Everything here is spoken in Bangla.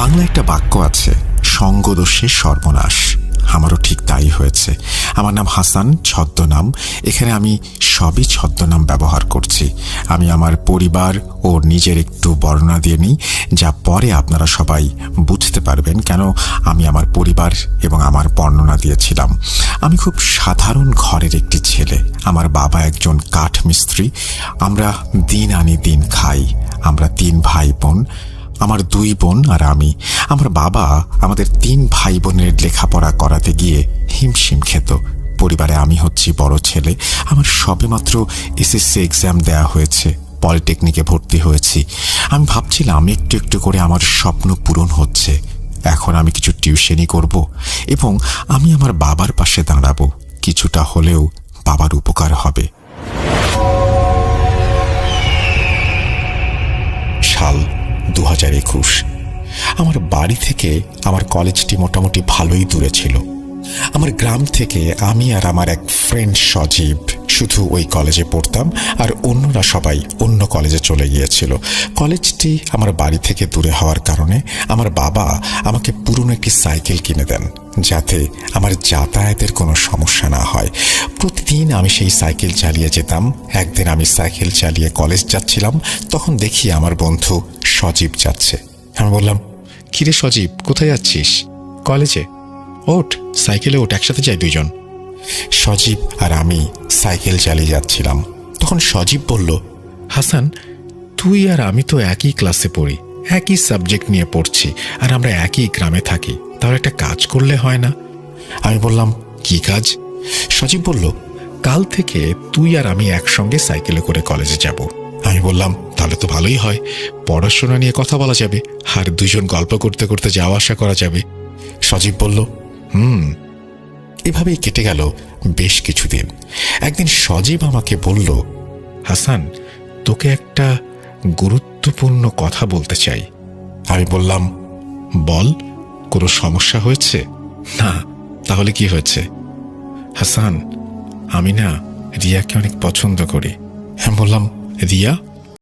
বাংলা একটা বাক্য আছে, সঙ্গদোষে সর্বনাশ। আমারও ঠিক তাই হয়েছে। আমার নাম হাসান, ছদ্মনাম। এখানে আমি সবই ছদ্মনাম ব্যবহার করছি। আমি আমার পরিবার ও নিজের একটু বর্ণনা দিয়ে নিই, যা পরে আপনারা সবাই বুঝতে পারবেন কেন আমি আমার পরিবার এবং আমার বর্ণনা দিয়েছিলাম। আমি খুব সাধারণ ঘরের একটি ছেলে। আমার বাবা একজন কাঠ মিস্ত্রি। আমরা দিন আনি দিন খাই। আমরা 3 ভাই বোন, আমার 2 বোন আর আমি। আমার বাবা আমাদের 3 ভাই বোনের লেখাপড়া করাতে গিয়ে হিমশিম খেত। পরিবারে আমি হচ্ছি বড় ছেলে। আমার সবেমাত্র এসএসসি এক্সাম দেয়া হয়েছে, পলিটেকনিকে ভর্তি হয়েছি। আমি ভাবছিলাম একটু একটু করে আমার স্বপ্ন পূরণ হচ্ছে। এখন আমি কিছু টিউশনি করব এবং আমি আমার বাবার পাশে দাঁড়াবো। কিছুটা হলেও বাবার উপকার হবে। সাল 2021। আমার বাড়ি থেকে আমার কলেজটি মোটামুটি ভালোই দূরে ছিল। আমার গ্রাম থেকে আমি আর আমার এক ফ্রেন্ড সজীব শুধু ওই কলেজে পড়তাম, আর অন্যরা সবাই অন্য কলেজে চলে গিয়েছিল। কলেজটি আমার বাড়ি থেকে দূরে হওয়ার কারণে আমার বাবা আমাকে পুরনো একটি সাইকেল কিনে দেন, যাতে আমার যাতায়াতের কোনো সমস্যা না হয়। প্রতিদিন আমি সেই সাইকেল চালিয়ে যেতাম। একদিন আমি সাইকেল চালিয়ে কলেজ যাচ্ছিলাম, তখন দেখি আমার বন্ধু সজীব যাচ্ছে। আমি বললাম, কিরে সজীব, কোথায় যাচ্ছিস? কলেজে। ওঠ, সাইকেলে ওঠ, একসাথে যাই 2 জন। সজীব আর আমি সাইকেল চালিয়ে যাচ্ছিলাম। তখন সজীব বলল, হাসান, তুই আর আমি তো একই ক্লাসে পড়ি, একই সাবজেক্ট নিয়ে পড়ছি, আর আমরা একই গ্রামে থাকি। তাহলে একটা কাজ করলে হয় না? আমি বললাম, কি কাজ? সজীব বলল, কাল থেকে তুই আর আমি একসঙ্গে সাইকেলে করে কলেজে যাব। আমি বললাম, তাহলে তো ভালোই হয়, পড়াশোনা নিয়ে কথা বলা যাবে, আর 2 জন গল্প করতে করতে যাওয়া আসা করা যাবে। সজীব বলল, এভাবেই কেটে গেল বেশ কিছুদিন। একদিন সজীব আমাকে বলল, হাসান, তোকে একটা গুরুত্বপূর্ণ কথা বলতে চাই। আমি বললাম, বল, কোনো সমস্যা হয়েছে? না। তাহলে কি হয়েছে? হাসান, আমি না রিয়াকে অনেক পছন্দ করি। আমি বললাম, রিয়া?